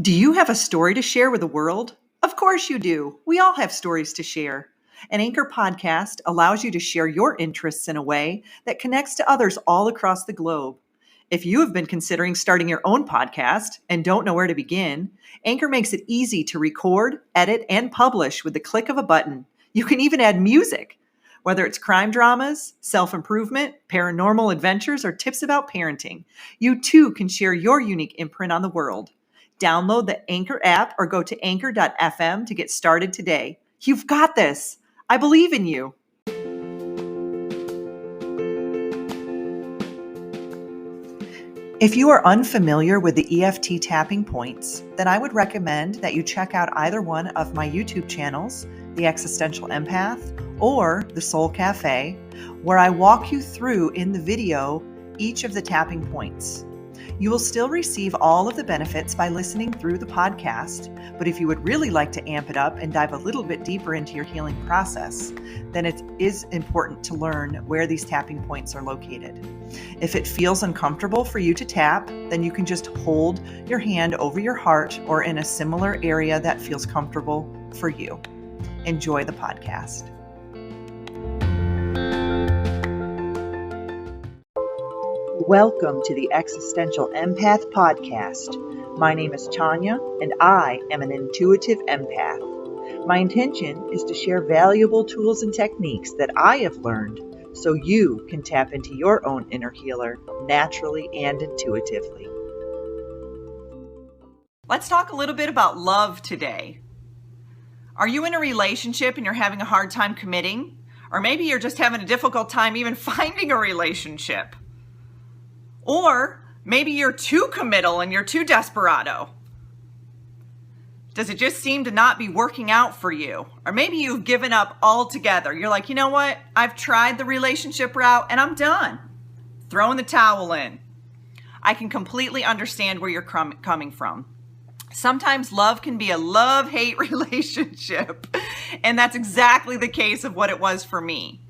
Do you have a story to share with the world? Of course you do. We all have stories to share. An Anchor podcast allows you to share your interests in a way that connects to others all across the globe. If you have been considering starting your own podcast and don't know where to begin, Anchor makes it easy to record, edit, and publish with the click of a button. You can even add music. Whether it's crime dramas, self-improvement, paranormal adventures, or tips about parenting, you too can share your unique imprint on the world. Download the Anchor app or go to anchor.fm to get started today. You've got this. I believe in you. If you are unfamiliar with the EFT tapping points, then I would recommend that you check out either one of my YouTube channels, The Existential Empath or The Soul Cafe, where I walk you through in the video each of the tapping points. You will still receive all of the benefits by listening through the podcast, but if you would really like to amp it up and dive a little bit deeper into your healing process, then it is important to learn where these tapping points are located. If it feels uncomfortable for you to tap, then you can just hold your hand over your heart or in a similar area that feels comfortable for you. Enjoy the podcast. Welcome to the Existential Empath Podcast. My name is Tanya, and I am an intuitive empath. My intention is to share valuable tools and techniques that I have learned so you can tap into your own inner healer naturally and intuitively. Let's talk a little bit about love today. Are you in a relationship and you're having a hard time committing? Or maybe you're just having a difficult time even finding a relationship. Or maybe you're too committal and you're too desperado. Does it just seem to not be working out for you? Or maybe you've given up altogether. You're like, you know what? I've tried the relationship route and I'm done. Throwing the towel in. I can completely understand where you're coming from. Sometimes love can be a love-hate relationship. And that's exactly the case of what it was for me.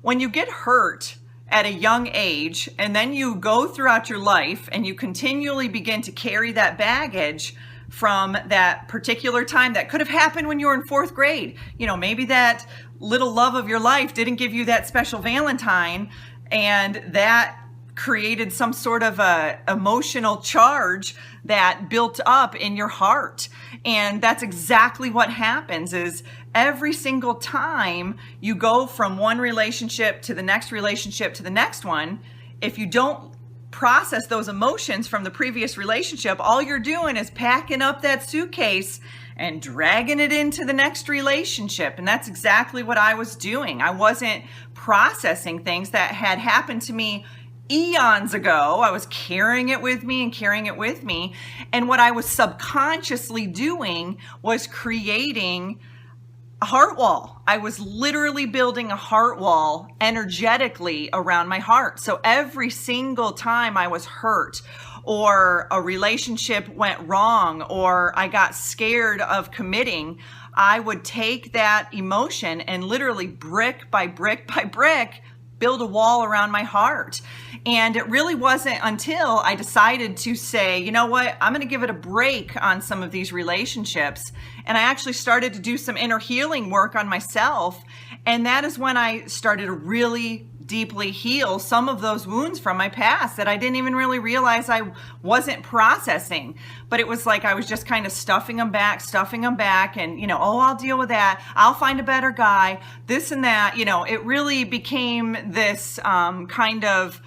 When you get hurt at a young age, and then you go throughout your life and you continually begin to carry that baggage from that particular time that could have happened when you were in fourth grade. You know, maybe that little love of your life didn't give you that special Valentine, and that created some sort of a emotional charge that built up in your heart. And that's exactly what happens is every single time you go from one relationship to the next relationship to the next one, if you don't process those emotions from the previous relationship, all you're doing is packing up that suitcase and dragging it into the next relationship. And that's exactly what I was doing. I wasn't processing things that had happened to me eons ago. I was carrying it with me and carrying it with me. And what I was subconsciously doing was creating a heart wall. I was literally building a heart wall energetically around my heart. So every single time I was hurt or a relationship went wrong or I got scared of committing, I would take that emotion and literally brick by brick by brick build a wall around my heart. And it really wasn't until I decided to say, you know what, I'm going to give it a break on some of these relationships. And I actually started to do some inner healing work on myself. And that is when I started to really deeply heal some of those wounds from my past that I didn't even really realize I wasn't processing. But it was like I was just kind of stuffing them back. And, you know, oh, I'll deal with that. I'll find a better guy, this and that. You know, it really became this kind of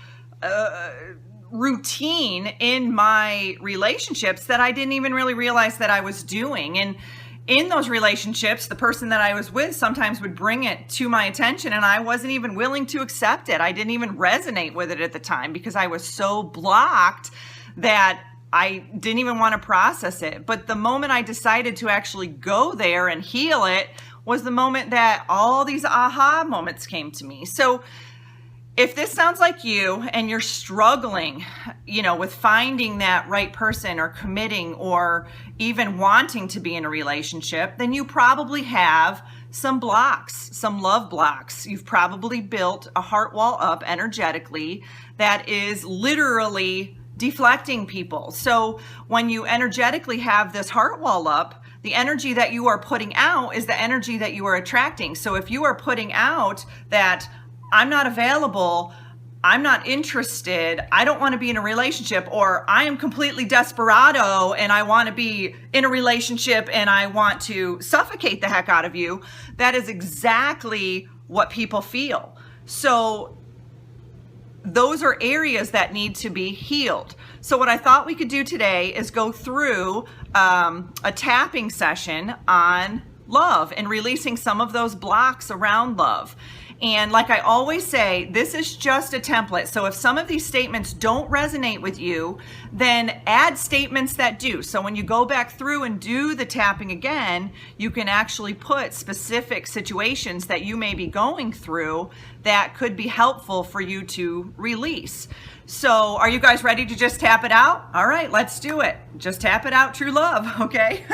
routine in my relationships that I didn't even really realize that I was doing. And in those relationships, the person that I was with sometimes would bring it to my attention and I wasn't even willing to accept it. I didn't even resonate with it at the time because I was so blocked that I didn't even want to process it. But the moment I decided to actually go there and heal it was the moment that all these aha moments came to me. So if this sounds like you and you're struggling, you know, with finding that right person or committing or even wanting to be in a relationship, then you probably have some blocks, some love blocks. You've probably built a heart wall up energetically that is literally deflecting people. So when you energetically have this heart wall up, the energy that you are putting out is the energy that you are attracting. So if you are putting out that I'm not available, I'm not interested, I don't want to be in a relationship, or I am completely desperado and I want to be in a relationship and I want to suffocate the heck out of you, that is exactly what people feel. So those are areas that need to be healed. So what I thought we could do today is go through a tapping session on love and releasing some of those blocks around love. And like I always say, this is just a template. So if some of these statements don't resonate with you, then add statements that do. So when you go back through and do the tapping again, you can actually put specific situations that you may be going through that could be helpful for you to release. So are you guys ready to just tap it out? All right, let's do it. Just tap it out, true love, okay?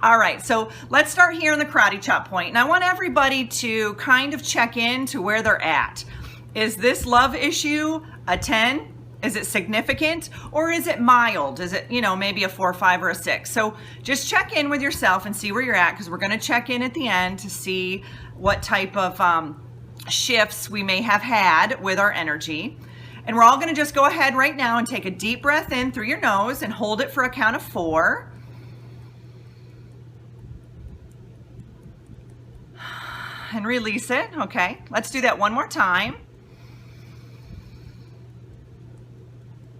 All right, so let's start here in the karate chop point. And I want everybody to kind of check in to where they're at. Is this love issue a 10? Is it significant, or is it mild? Is it, maybe a 4, 5, or a 6? So just check in with yourself and see where you're at, because we're going to check in at the end to see what type of shifts we may have had with our energy. And we're all going to just go ahead right now and take a deep breath in through your nose and hold it for a count of 4. And release it. Okay, let's do that one more time.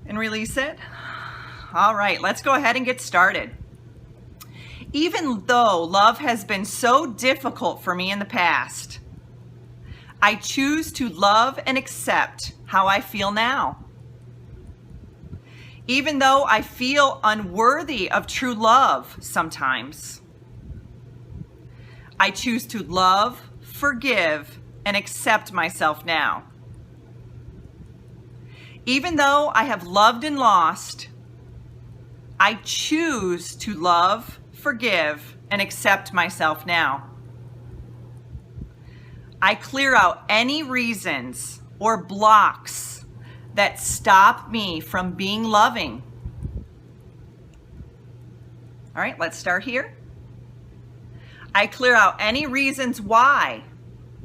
And release it. All right, let's go ahead and get started. Even though love has been so difficult for me in the past, I choose to love and accept how I feel now. Even though I feel unworthy of true love sometimes, I choose to love, forgive, and accept myself now. Even though I have loved and lost, I choose to love, forgive, and accept myself now. I clear out any reasons or blocks that stop me from being loving. All right, let's start here. I clear out any reasons why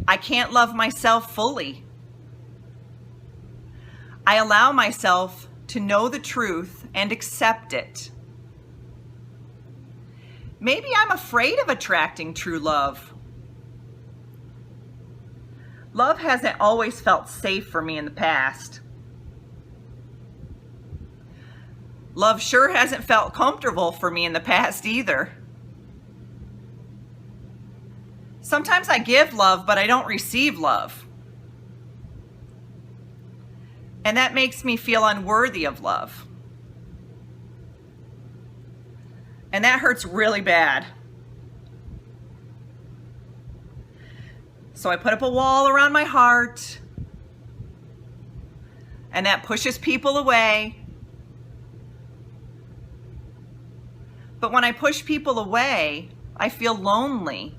I can't love myself fully. I allow myself to know the truth and accept it. Maybe I'm afraid of attracting true love. Love hasn't always felt safe for me in the past. Love sure hasn't felt comfortable for me in the past either. Sometimes I give love, but I don't receive love. And that makes me feel unworthy of love. And that hurts really bad. So I put up a wall around my heart, and that pushes people away. But when I push people away, I feel lonely.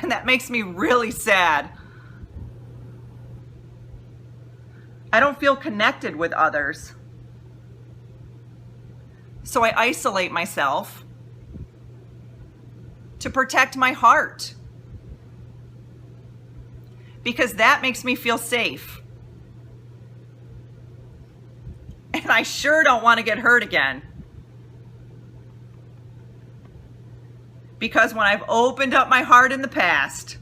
And that makes me really sad. I don't feel connected with others. So I isolate myself to protect my heart, because that makes me feel safe. And I sure don't want to get hurt again. Because when I've opened up my heart in the past,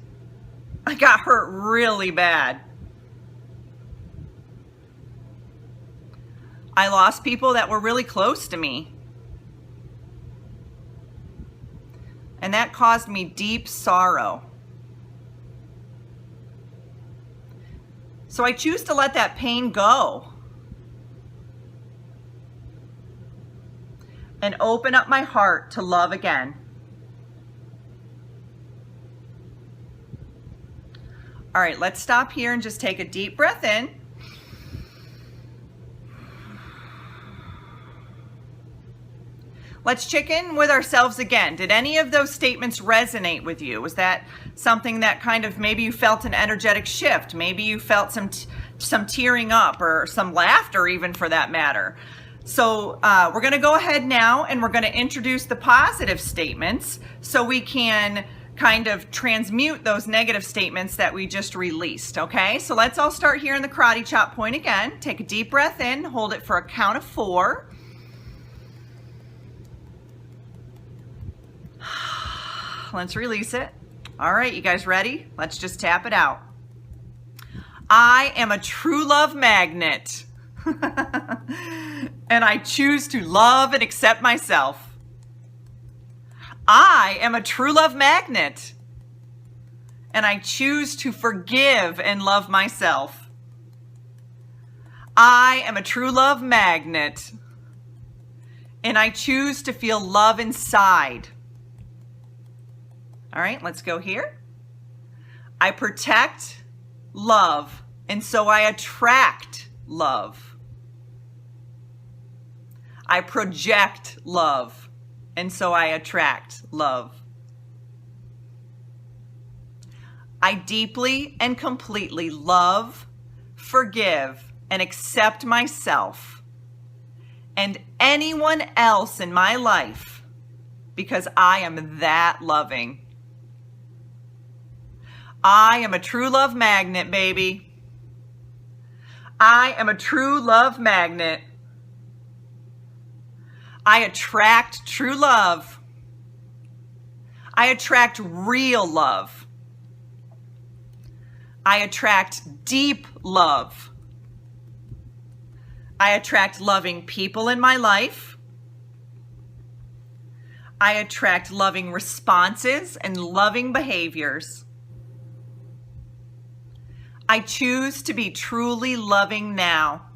I got hurt really bad. I lost people that were really close to me. And that caused me deep sorrow. So I choose to let that pain go and open up my heart to love again. All right, let's stop here and just take a deep breath in. Let's check in with ourselves again. Did any of those statements resonate with you? Was that something that kind of, maybe you felt an energetic shift? Maybe you felt some tearing up or some laughter even, for that matter. So we're going to go ahead now and we're going to introduce the positive statements so we can kind of transmute those negative statements that we just released, okay? So let's all start here in the karate chop point again. Take a deep breath in, hold it for a count of 4. Let's release it. All right, you guys ready? Let's just tap it out. I am a true love magnet. And I choose to love and accept myself. I am a true love magnet. And I choose to forgive and love myself. I am a true love magnet. And I choose to feel love inside. All right, let's go here. I protect love, and so I attract love. I project love, and so I attract love. I deeply and completely love, forgive, and accept myself and anyone else in my life because I am that loving. I am a true love magnet, baby. I am a true love magnet. I attract true love. I attract real love. I attract deep love. I attract loving people in my life. I attract loving responses and loving behaviors. I choose to be truly loving now.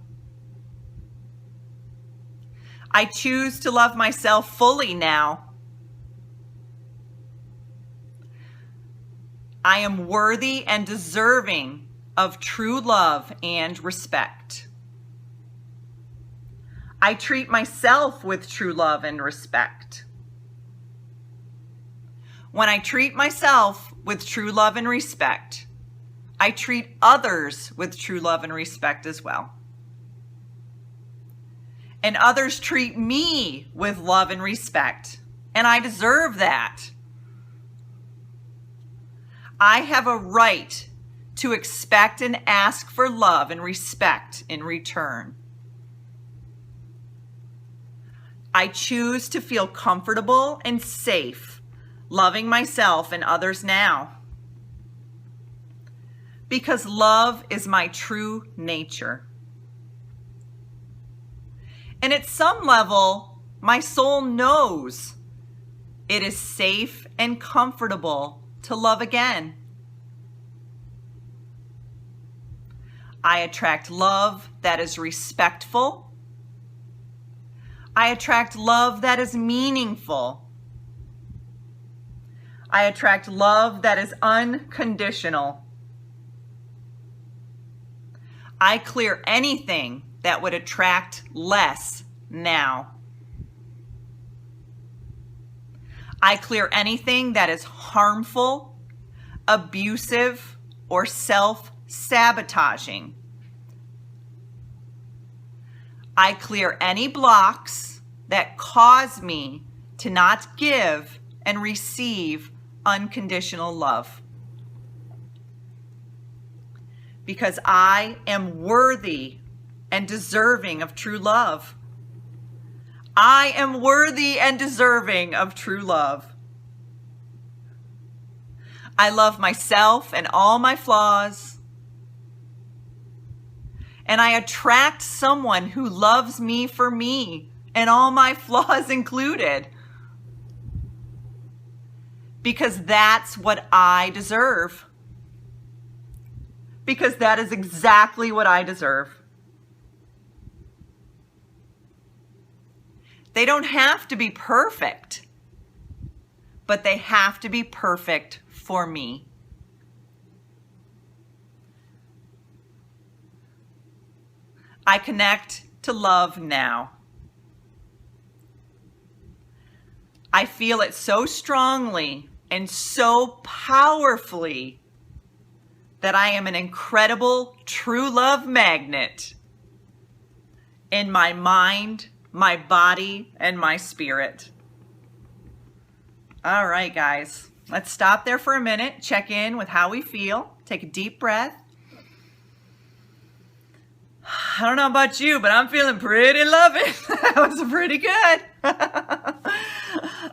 I choose to love myself fully now. I am worthy and deserving of true love and respect. I treat myself with true love and respect. When I treat myself with true love and respect, I treat others with true love and respect as well. And others treat me with love and respect, and I deserve that. I have a right to expect and ask for love and respect in return. I choose to feel comfortable and safe loving myself and others now. Because love is my true nature. And at some level, my soul knows it is safe and comfortable to love again. I attract love that is respectful. I attract love that is meaningful. I attract love that is unconditional. I clear anything that would attract less now. I clear anything that is harmful, abusive, or self-sabotaging. I clear any blocks that cause me to not give and receive unconditional love. Because I am worthy and deserving of true love. I am worthy and deserving of true love. I love myself and all my flaws. And I attract someone who loves me for me and all my flaws included. Because that's what I deserve. Because that is exactly what I deserve. They don't have to be perfect, but they have to be perfect for me. I connect to love now. I feel it so strongly and so powerfully that I am an incredible true love magnet in my mind, my body, and my spirit. All right, guys, let's stop there for a minute, check in with how we feel, take a deep breath. I don't know about you, but I'm feeling pretty loving. That was pretty good.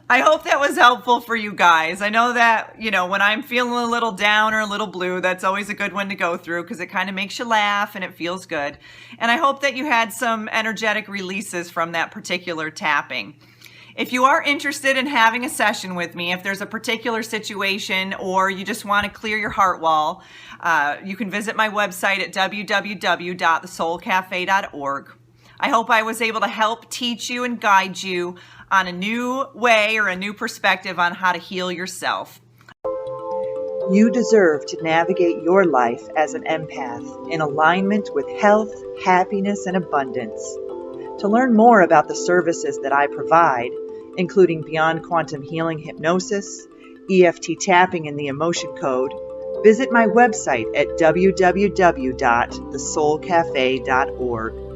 I hope that was helpful for you guys. I know that, when I'm feeling a little down or a little blue, that's always a good one to go through because it kind of makes you laugh and it feels good. And I hope that you had some energetic releases from that particular tapping. If you are interested in having a session with me, if there's a particular situation or you just want to clear your heart wall, you can visit my website at www.thesoulcafe.org. I hope I was able to help teach you and guide you on a new way or a new perspective on how to heal yourself. You deserve to navigate your life as an empath in alignment with health, happiness, and abundance. To learn more about the services that I provide, including Beyond Quantum Healing Hypnosis, EFT Tapping, and the Emotion Code, visit my website at www.thesoulcafe.org.